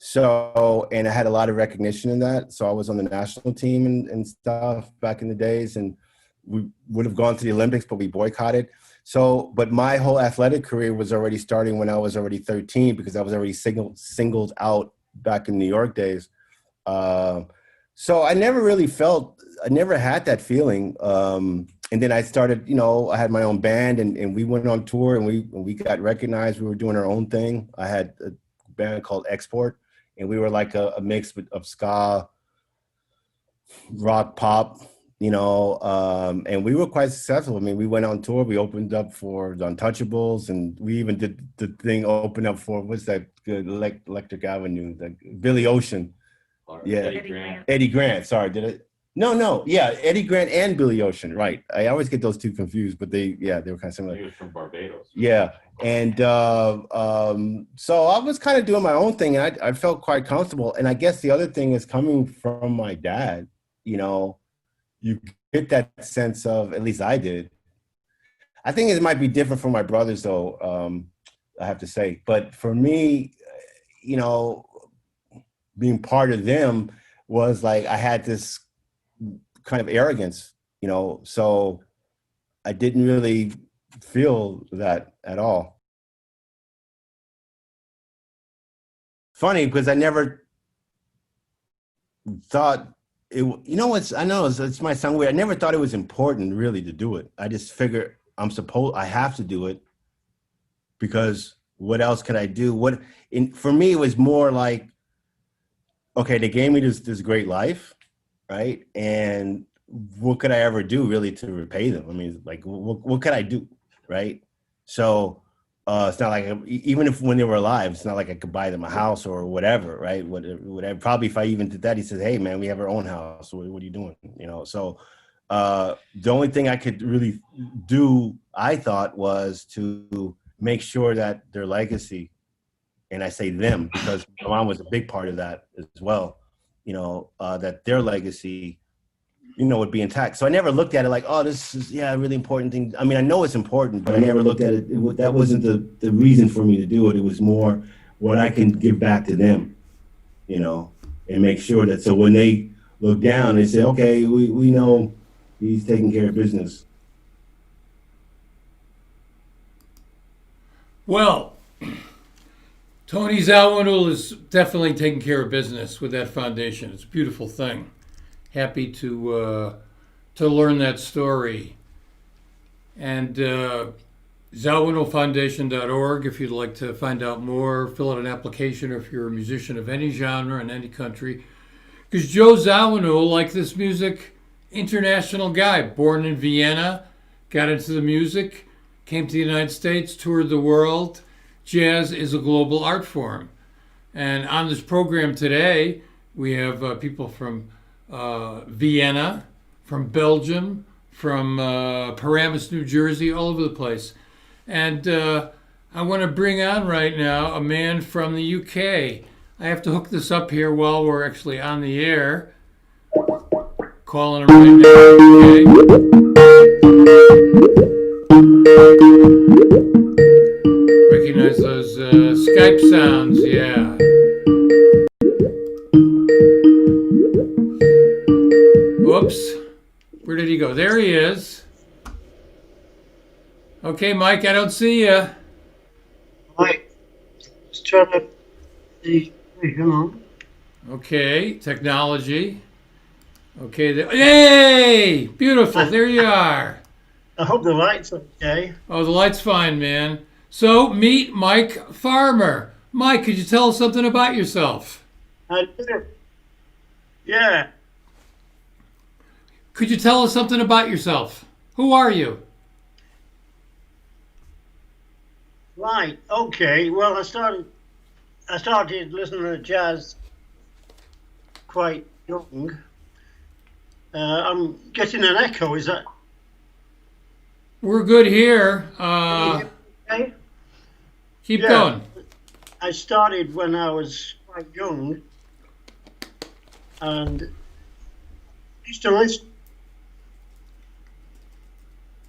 So, and I had a lot of recognition in that. So I was on the national team and stuff back in the days, and we would have gone to the Olympics, but we boycotted. So, but my whole athletic career was already starting when I was already 13, because I was already singled out back in New York days. So I never really I never had that feeling. And then I started, you know, I had my own band, and we went on tour, and we got recognized. We were doing our own thing. I had a band called Export, and we were like a mix of ska, rock, pop, you know, and we were quite successful. I mean, we went on tour. We opened up for the Untouchables, and we even did the thing open up for, what's that good, Electric Avenue, the Billy Ocean. Yeah, Eddie Grant. Sorry, did it? No. Yeah, Eddie Grant and Billy Ocean. Right. I always get those two confused, but they were kind of similar. He was from Barbados. Yeah, and so I was kind of doing my own thing, and I felt quite comfortable. And I guess the other thing is, coming from my dad, you know, you get that sense of, at least I did. I think it might be different for my brothers, though. I have to say, but for me, you know, being part of them was like, I had this kind of arrogance, you know, so I didn't really feel that at all. Funny, because I never thought it, you know, I know it's might sound weird. I never thought it was important really to do it. I just figured I have to do it, because what else could I do? For me, it was more like, okay, they gave me this great life, right? And what could I ever do really to repay them? I mean, like, what could I do, right? So it's not like, even if when they were alive, it's not like I could buy them a house or whatever, right? Whatever. Probably if I even did that, he says, hey, man, we have our own house. What are you doing? You know, so the only thing I could really do, I thought, was to make sure that their legacy, and I say them because my mom was a big part of that as well, you know, that their legacy, you know, would be intact. So I never looked at it like, oh, this is, a really important thing. I mean, I know it's important, but I never looked at it. That wasn't the reason for me to do it. It was more what I can give back to them, you know, and make sure that, so when they look down, they say, okay, we know he's taking care of business. Well, Tony Zawinul is definitely taking care of business with that foundation. It's a beautiful thing. Happy to learn that story. And zawinulfoundation.org if you'd like to find out more, fill out an application if you're a musician of any genre in any country. Because Joe Zawinul, like this music, international guy, born in Vienna, got into the music, came to the United States, toured the world. Jazz is a global art form. And on this program today, we have people from Vienna, from Belgium, from Paramus, New Jersey, all over the place. And I want to bring on right now a man from the UK. I have to hook this up here while we're actually on the air. Calling him right now. Recognize those Skype sounds, yeah. Whoops. Where did he go? There he is. Okay, Mike, I don't see you. Mike, just trying to see. Wait, hang on. Okay, technology. Okay, hey! Beautiful, there you are. I hope the light's okay. Oh, the light's fine, man. So, meet Mike Farmer. Mike, could you tell us something about yourself? I do. Yeah. Could you tell us something about yourself? Who are you? Right. Okay. Well, I started listening to jazz quite young. I'm getting an echo. Is that? We're good here. Can you hear me okay? Keep Yeah. going. I started when I was quite young, and used to listen.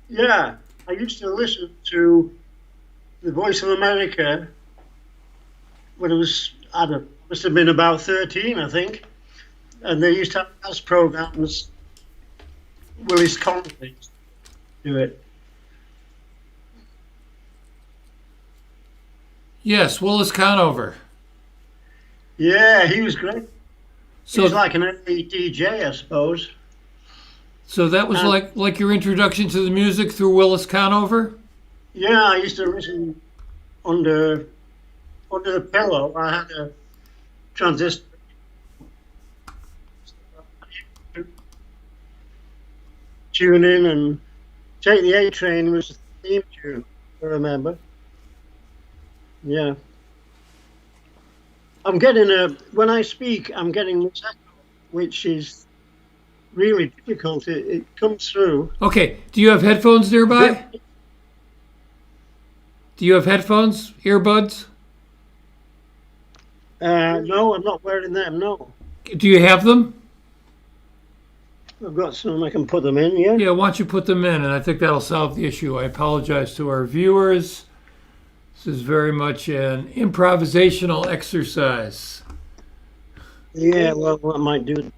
Yeah, I used to listen to the Voice of America when I don't know, must have been about 13, I think. And they used to have jazz programs. Willis Conley do it. Yes, Willis Conover. Yeah, he was great. He was So, like an early DJ, I suppose. so that was And like your introduction to the music through Willis Conover? yeah, I used to listen under the pillow. I had a transistor. Tune in and Take the A Train was the theme tune, I remember. Yeah. When I speak, I'm getting this echo, which is really difficult. It comes through. Okay, do you have headphones A nearby? bit, Do you have headphones, earbuds? no, I'm not wearing them, no. Do you have them? I've got some, I can put them in, yeah? Yeah, why don't you put them in, and I think that'll solve the issue. I apologize to our viewers. This is very much an improvisational exercise. Yeah, well, I might do.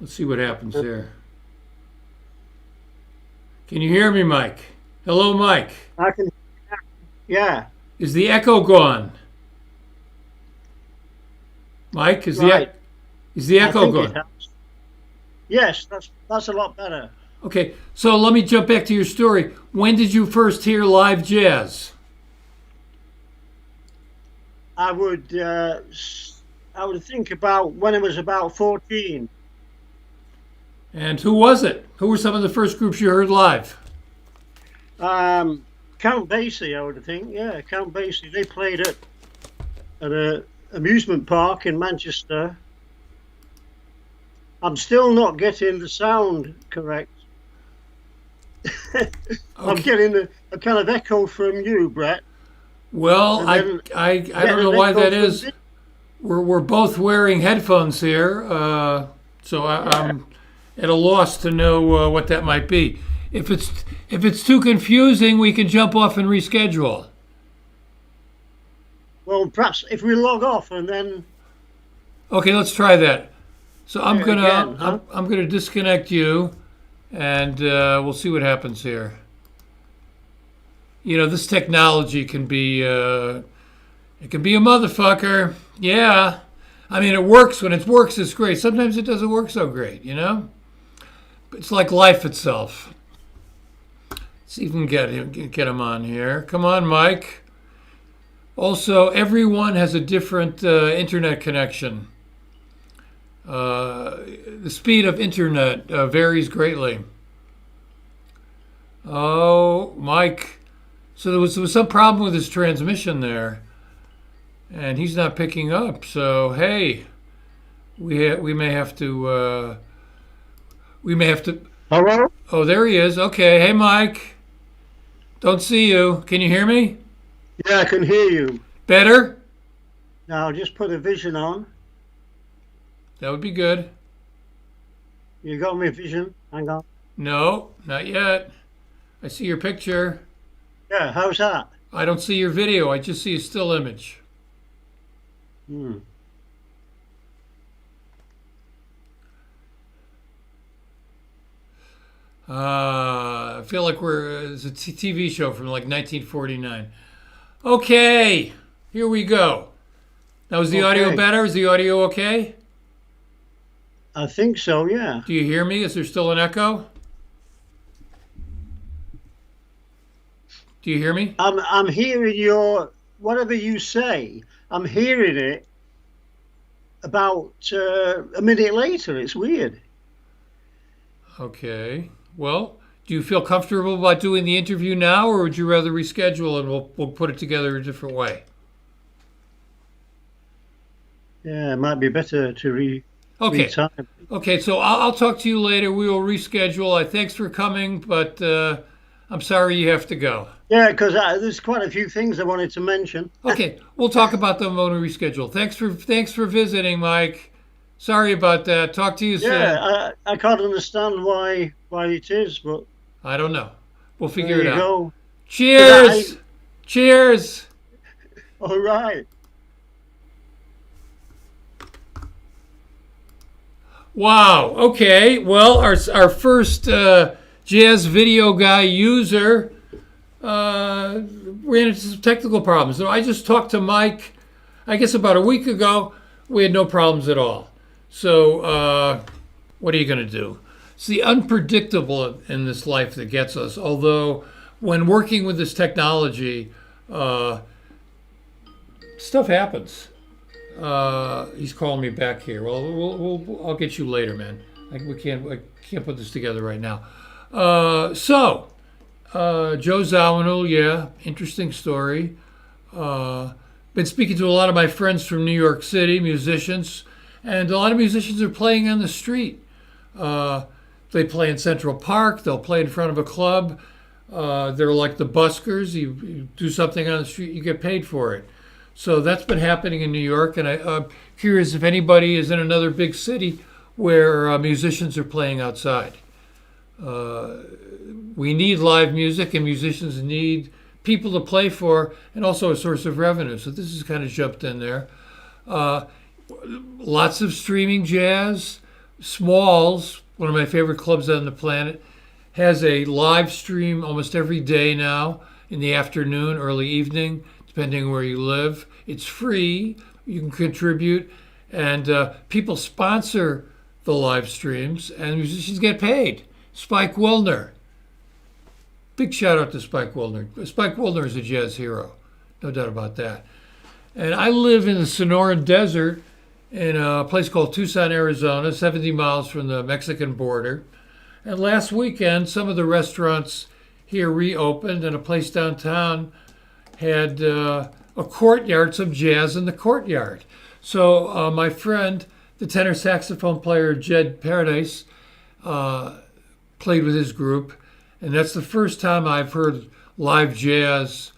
Let's see what happens here. Can you hear me, Mike? Hello, Mike. I can, yeah, Is the echo gone? Mike, is right. the I echo think it gone? helps. Yes, that's a lot better. Okay, so let me jump back to your story. When did you first hear live jazz? I would think about when I was about 14. And who was it? Who were some of the first groups you heard live? Count Basie, I would think. Yeah, Count Basie. They played at a amusement park in Manchester. I'm still not getting the sound correct. I'm Okay. getting a kind of echo from you, Brett. Well, And then I don't getting know an why echo that from is. Dick. We're both wearing headphones here, so I'm at a loss to know what that might be. If it's too confusing, we can jump off and reschedule. Well, perhaps if we log off and then Okay, let's try that. So I'm try gonna again, huh? I'm gonna disconnect you, and we'll see what happens here. You know, this technology can be it can be a motherfucker. Yeah, I mean it works when it works. It's great. Sometimes it doesn't work so great. You know, it's like life itself. See if we can get him on here. Come on, Mike. Also, everyone has a different internet connection. The speed of internet varies greatly. Oh, Mike. So there was some problem with his transmission there, and he's not picking up. So hey, we may have to Hello? Oh, there he is. Okay, hey Mike. Don't see you. Can you hear me? Yeah, I can hear you. Better? Now just put a vision on. That would be good. You got me vision? Hang on. No, not yet. I see your picture. Yeah, how's that? I don't see your video. I just see a still image. Hmm. I feel like it's a TV show from like 1949. Okay, here we go. Now, is the audio Okay. better? Is the audio okay? I think so, yeah. Do you hear me? Is there still an echo? Do you hear me? I'm hearing your whatever you say. I'm hearing it about a minute later. It's weird. Okay. Well, Do you feel comfortable about doing the interview now, or would you rather reschedule and we'll put it together a different way? Yeah, it might be better to Okay. retime. Okay, so I'll talk to you later. We will reschedule. Thanks for coming, but I'm sorry you have to go. Yeah, because there's quite a few things I wanted to mention. Okay, we'll talk about them when we reschedule. Thanks for visiting, Mike. Sorry about that. Talk to you soon. Yeah, I can't understand why it is, but I don't know. We'll figure there it you out. go. Cheers! Cheers! All right. Wow. Okay. Well, our first jazz video guy user ran into some technical problems. So I just talked to Mike, I guess about a week ago. We had no problems at all. So what are you going to do? It's the unpredictable in this life that gets us. Although when working with this technology, stuff happens. He's calling me back here. Well, I'll get you later, man. I can't put this together right now. Joe Zawinul, yeah, interesting story. Been speaking to a lot of my friends from New York City, musicians, and a lot of musicians are playing on the street. They play in Central Park. They'll play in front of a club. They're like the buskers. You do something on the street, you get paid for it. So that's been happening in New York, and I'm curious if anybody is in another big city where musicians are playing outside. We need live music, and musicians need people to play for, and also a source of revenue. So this has kind of jumped in there. Lots of streaming jazz. Smalls, one of my favorite clubs on the planet, has a live stream almost every day now in the afternoon, early evening, depending where you live. It's free. You can contribute, and people sponsor the live streams, and musicians get paid. Spike Wilner. Big shout out to Spike Wilner. Spike Wilner is a jazz hero, no doubt about that. And I live in the Sonoran Desert in a place called Tucson, Arizona, 70 miles from the Mexican border. And last weekend, some of the restaurants here reopened, and a place downtown had a courtyard, some jazz in the courtyard. So my friend, the tenor saxophone player Jed Paradise, played with his group, and that's the first time I've heard live jazz.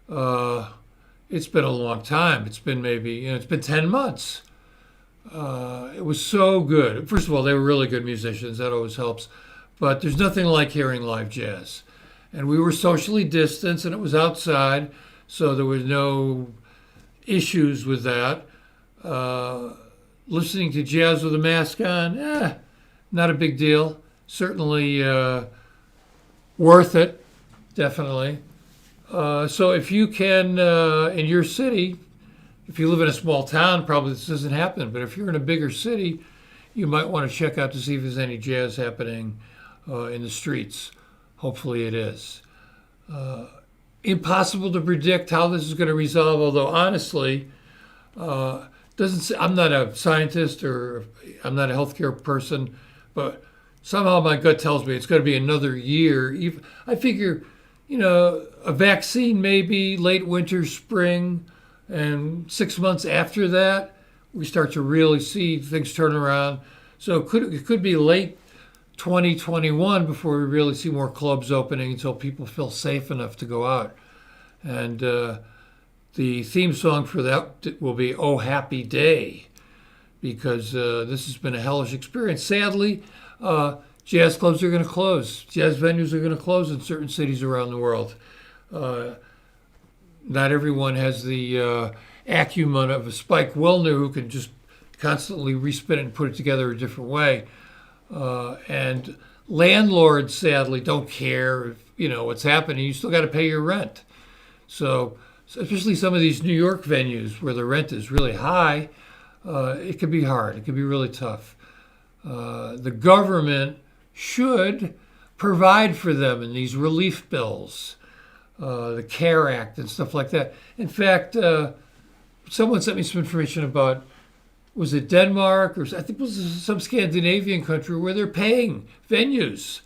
It's been a long time. It's been it's been 10 months. It was so good. First of all, they were really good musicians. That always helps. But there's nothing like hearing live jazz. And we were socially distanced, and it was outside, so there was no issues with that. Listening to jazz with a mask on, not a big deal. Certainly worth it, definitely. So if you can, in your city, if you live in a small town, probably this doesn't happen. But if you're in a bigger city, you might want to check out to see if there's any jazz happening in the streets. Hopefully it is. Impossible to predict how this is going to resolve, although honestly, I'm not a scientist or I'm not a healthcare person, but somehow my gut tells me it's going to be another year. I figure, a vaccine maybe late winter, spring, and 6 months after that, we start to really see things turn around. So it could be late 2021 before we really see more clubs opening until people feel safe enough to go out. And the theme song for that will be "Oh Happy Day," because this has been a hellish experience. Sadly, jazz clubs are going to close. Jazz venues are going to close in certain cities around the world. Not everyone has the acumen of a Spike Wilner who can just constantly respin it and put it together a different way. And landlords, sadly, don't care if, what's happening. You still got to pay your rent. So especially some of these New York venues where the rent is really high, it can be hard. It can be really tough. The government should provide for them in these relief bills, the CARE Act and stuff like that. In fact, someone sent me some information about, was it Denmark, or I think it was some Scandinavian country where they're paying venues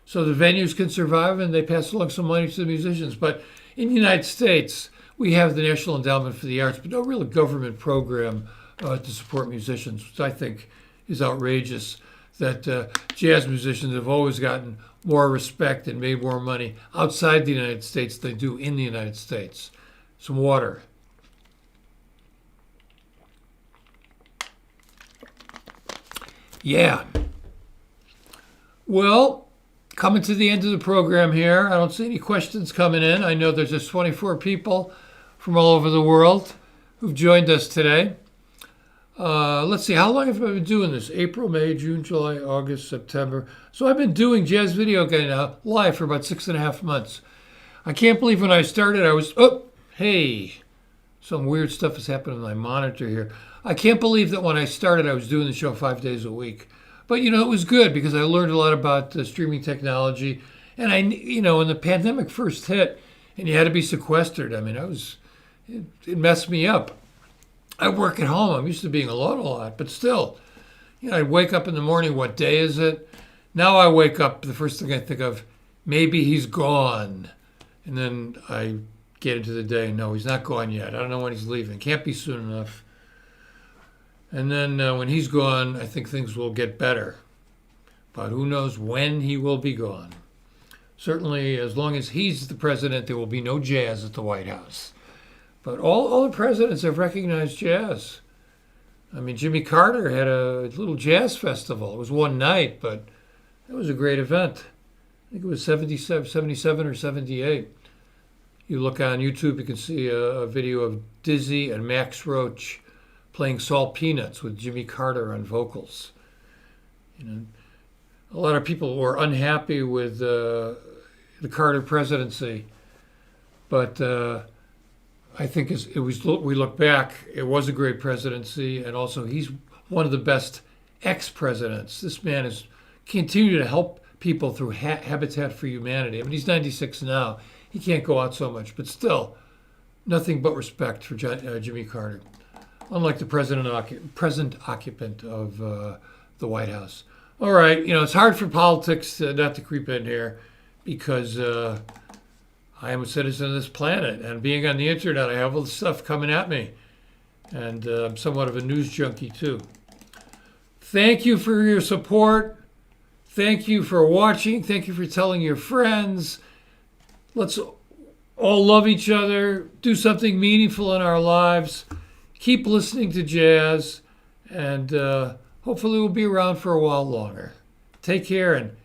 so the venues can survive and they pass along some money to the musicians. But in the United States, we have the National Endowment for the Arts, but no real government program to support musicians, which I think is outrageous. That jazz musicians have always gotten more respect and made more money outside the United States than they do in the United States. Some water. Yeah. Well, coming to the end of the program here. I don't see any questions coming in. I know there's just 24 people from all over the world who've joined us today. Let's see, how long have I been doing this? April, May, June, July, August, September. So I've been doing Jazz Video Guy now live for about 6.5 months. I can't believe when I started, I was, hey, some weird stuff has happened on my monitor here. I can't believe that when I started, I was doing the show 5 days a week. But, it was good because I learned a lot about streaming technology. And when the pandemic first hit and you had to be sequestered, it messed me up. I work at home. I'm used to being alone a lot, but still, I'd wake up in the morning, what day is it? Now I wake up, the first thing I think of, maybe he's gone. And then I get into the day, no, he's not gone yet. I don't know when he's leaving. Can't be soon enough. And then when he's gone, I think things will get better. But who knows when he will be gone. Certainly, as long as he's the president, there will be no jazz at the White House. But all the presidents have recognized jazz. Jimmy Carter had a little jazz festival. It was one night, but it was a great event. I think it was 77 or 78. You look on YouTube, you can see a video of Dizzy and Max Roach playing Salt Peanuts with Jimmy Carter on vocals. A lot of people were unhappy with the Carter presidency, but I think we look back, it was a great presidency, and also he's one of the best ex-presidents. This man has continued to help people through Habitat for Humanity. He's 96 now. He can't go out so much, but still, nothing but respect for Jimmy Carter, unlike the present occupant of the White House. All right, it's hard for politics not to creep in here because I am a citizen of this planet, and being on the internet, I have all this stuff coming at me, and I'm somewhat of a news junkie too. Thank you for your support. Thank you for watching. Thank you for telling your friends. Let's all love each other, do something meaningful in our lives, keep listening to jazz, and hopefully we'll be around for a while longer. Take care and